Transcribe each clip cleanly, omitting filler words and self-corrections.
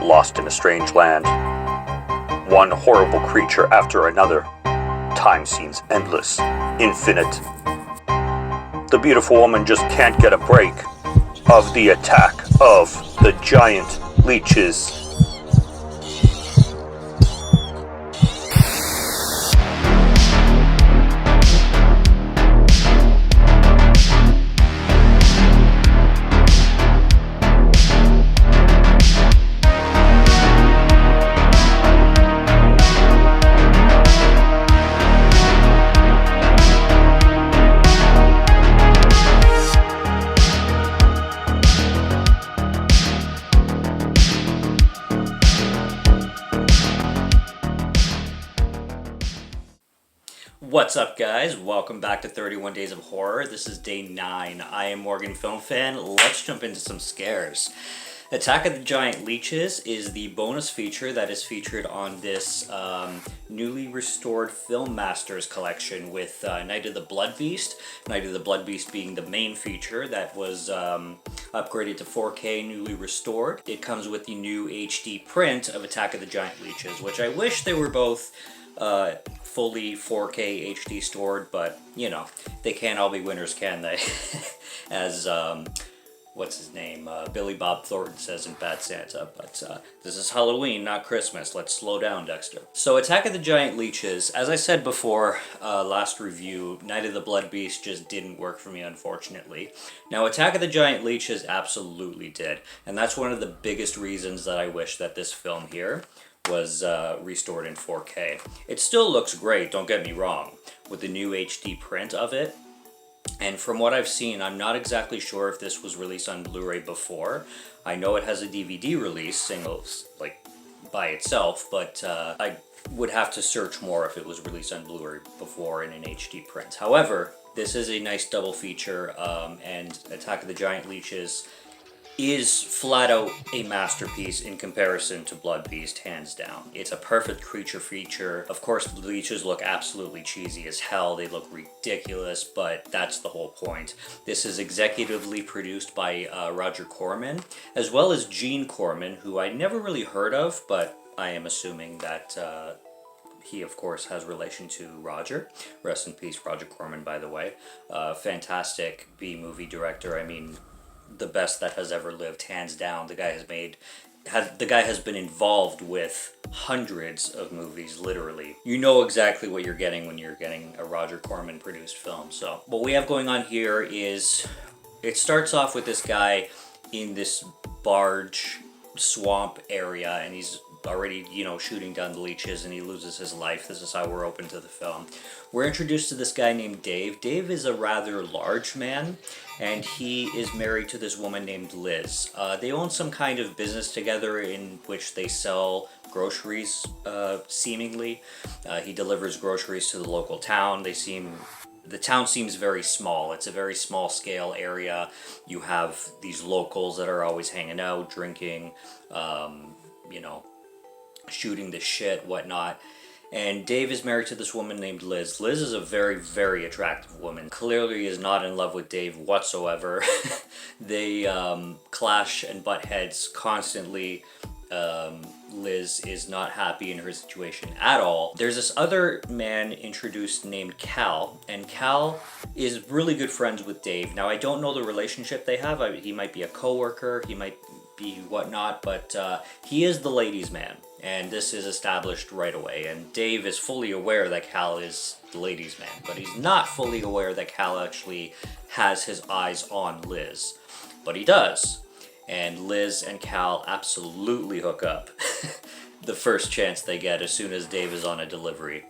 lost in a strange land. One horrible creature after another. Time seems endless, infinite. The beautiful woman just can't get a break of the attack of the giant leeches. What's up, guys? Welcome back to 31 Days of Horror. This is day 9. I am Morgan Film Fan. Let's jump into some scares. Attack of the Giant Leeches is the bonus feature that is featured on this newly restored Film Masters collection with Night of the Blood Beast. Night of the Blood Beast being the main feature that was upgraded to 4K, newly restored. It comes with the new HD print of Attack of the Giant Leeches, which I wish they were both fully 4K HD stored, but you know, they can't all be winners, can they? As what's his name, Billy Bob Thornton says in Bad Santa. But this is Halloween, not Christmas. Let's slow down, Dexter. So Attack of the Giant Leeches, as I said before, last review, Night of the Blood Beast just didn't work for me, unfortunately. Now Attack of the Giant Leeches absolutely did, and that's one of the biggest reasons that I wish that this film here was restored in 4K. It still looks great, don't get me wrong, with the new HD print of it. And from what I've seen, I'm not exactly sure if this was released on Blu-ray before. I know it has a DVD release, singles, like, by itself, but I would have to search more if it was released on Blu-ray before in an HD print. However, this is a nice double feature, and Attack of the Giant Leeches is flat out a masterpiece in comparison to Blood Beast, hands down. It's a perfect creature feature. Of course, the leeches look absolutely cheesy as hell. They look ridiculous, but that's the whole point. This is executively produced by Roger Corman, as well as Gene Corman, who I never really heard of, but I am assuming that he, of course, has relation to Roger. Rest in peace, Roger Corman, by the way. Fantastic B-movie director. I mean, the best that has ever lived, hands down. The guy has been involved with hundreds of movies, literally. You know exactly what you're getting when you're getting a Roger Corman produced film. So what we have going on here is, it starts off with this guy in this barge swamp area, and he's already, you know, shooting down the leeches, and he loses his life. This is how we're open to the film. We're introduced to this guy named Dave. Dave is a rather large man, and he is married to this woman named Liz. They own some kind of business together in which they sell groceries, seemingly. He delivers groceries to the local town. The town seems very small. It's a very small scale area. You have these locals that are always hanging out, drinking, you know, shooting the shit, whatnot. And Dave is married to this woman named Liz. Liz is a very, very attractive woman. Clearly is not in love with Dave whatsoever. They clash and butt heads constantly. Liz is not happy in her situation at all. There's this other man introduced named Karl, and Karl is really good friends with Dave. Now, I don't know the relationship they have. He might be a co-worker, he might be whatnot, but he is the ladies' man. And this is established right away. And Dave is fully aware that Karl is the ladies' man, but he's not fully aware that Karl actually has his eyes on Liz. But he does. And Liz and Karl absolutely hook up the first chance they get as soon as Dave is on a delivery.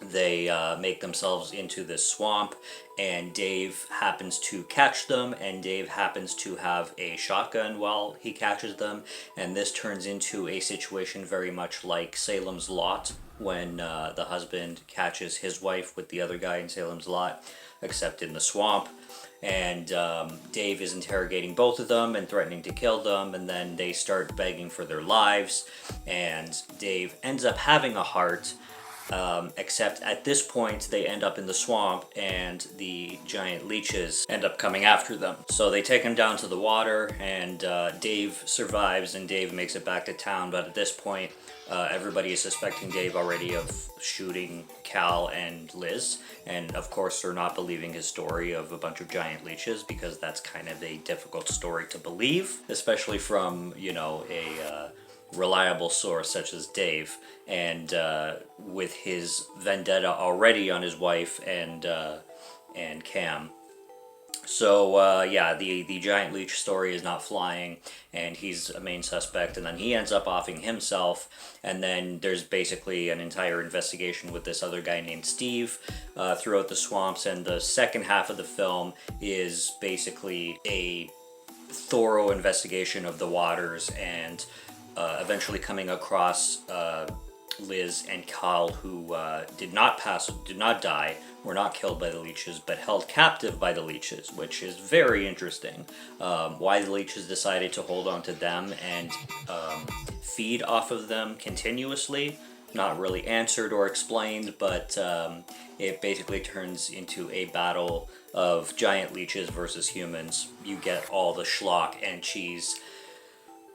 They make themselves into this swamp, and Dave happens to catch them, and Dave happens to have a shotgun while he catches them, and this turns into a situation very much like Salem's Lot, when the husband catches his wife with the other guy in Salem's Lot, except in the swamp. And Dave is interrogating both of them and threatening to kill them, and then they start begging for their lives, and Dave ends up having a heart except at this point they end up in the swamp and the giant leeches end up coming after them. So they take him down to the water, and Dave survives and Dave makes it back to town, but at this point everybody is suspecting Dave already of shooting Cal and Liz, and of course they're not believing his story of a bunch of giant leeches, because that's kind of a difficult story to believe, especially from, you know, a reliable source such as Dave, and with his vendetta already on his wife and Cam. So yeah, the giant leech story is not flying, and he's a main suspect, and then he ends up offing himself, and then there's basically an entire investigation with this other guy named Steve throughout the swamps, and the second half of the film is basically a thorough investigation of the waters, and eventually coming across Liz and Karl, who did not die, were not killed by the leeches, but held captive by the leeches, which is very interesting. Why the leeches decided to hold on to them and feed off of them continuously, not really answered or explained, but it basically turns into a battle of giant leeches versus humans. You get all the schlock and cheese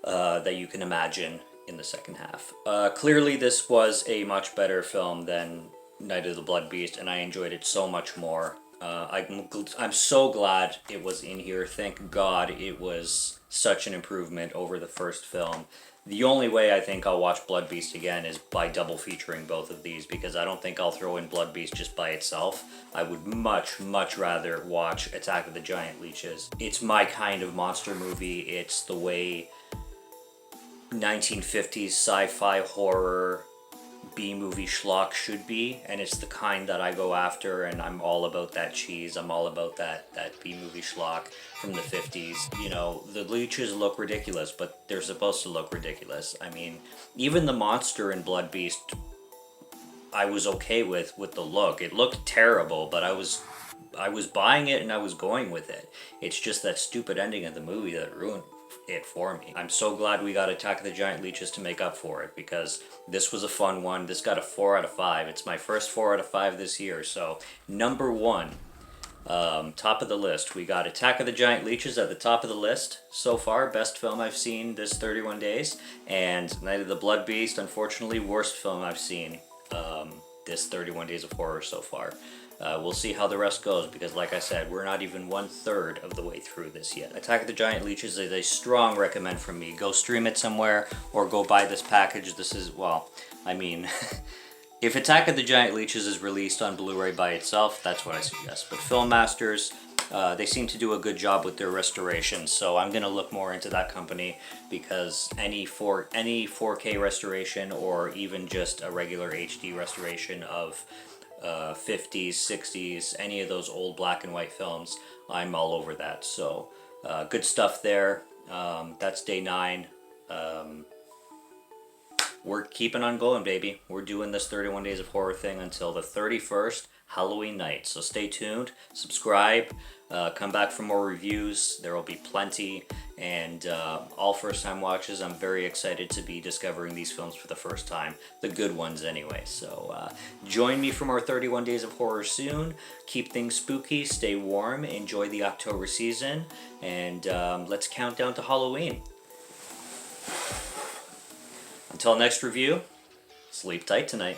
that you can imagine in the second half. Clearly this was a much better film than Night of the Blood Beast, and I enjoyed it so much more. I'm so glad it was in here. Thank God it was such an improvement over the first film. The only way I think I'll watch Blood Beast again is by double featuring both of these, because I don't think I'll throw in Blood Beast just by itself. I would much rather watch Attack of the Giant Leeches. It's my kind of monster movie. It's the way 1950s sci-fi horror B-movie schlock should be, and it's the kind that I go after, and I'm all about that cheese. I'm all about that B-movie schlock from the 50s. You know, the leeches look ridiculous, but they're supposed to look ridiculous. I mean, even the monster in Blood Beast, I was okay with the look. It looked terrible, but I was buying it and I was going with it. It's just that stupid ending of the movie that ruined it for me. I'm so glad we got Attack of the Giant Leeches to make up for it, because this was a fun one. This got a 4 out of 5. It's my first 4 out of 5 this year. So number 1, top of the list, we got Attack of the Giant Leeches at the top of the list so far. Best film I've seen this 31 days. And Night of the Blood Beast, unfortunately, worst film I've seen this 31 days of horror so far. We'll see how the rest goes, because like I said, we're not even 1/3 of the way through this yet. Attack of the Giant Leeches is a strong recommend from me. Go stream it somewhere, or go buy this package. This is, well, I mean, if Attack of the Giant Leeches is released on Blu-ray by itself, that's what I suggest. But Film Masters, they seem to do a good job with their restoration, so I'm going to look more into that company, because any 4K restoration, or even just a regular HD restoration of 50s, 60s, any of those old black and white films, I'm all over that. So good stuff there. That's day 9. We're keeping on going, baby. We're doing this 31 days of horror thing until the 31st, Halloween night. So stay tuned, subscribe, come back for more reviews. There will be plenty, and all first-time watches. I'm very excited to be discovering these films for the first time, the good ones anyway. So join me for more 31 days of horror soon. Keep things spooky, stay warm, enjoy the October season, and let's count down to Halloween. Until next review, sleep tight tonight.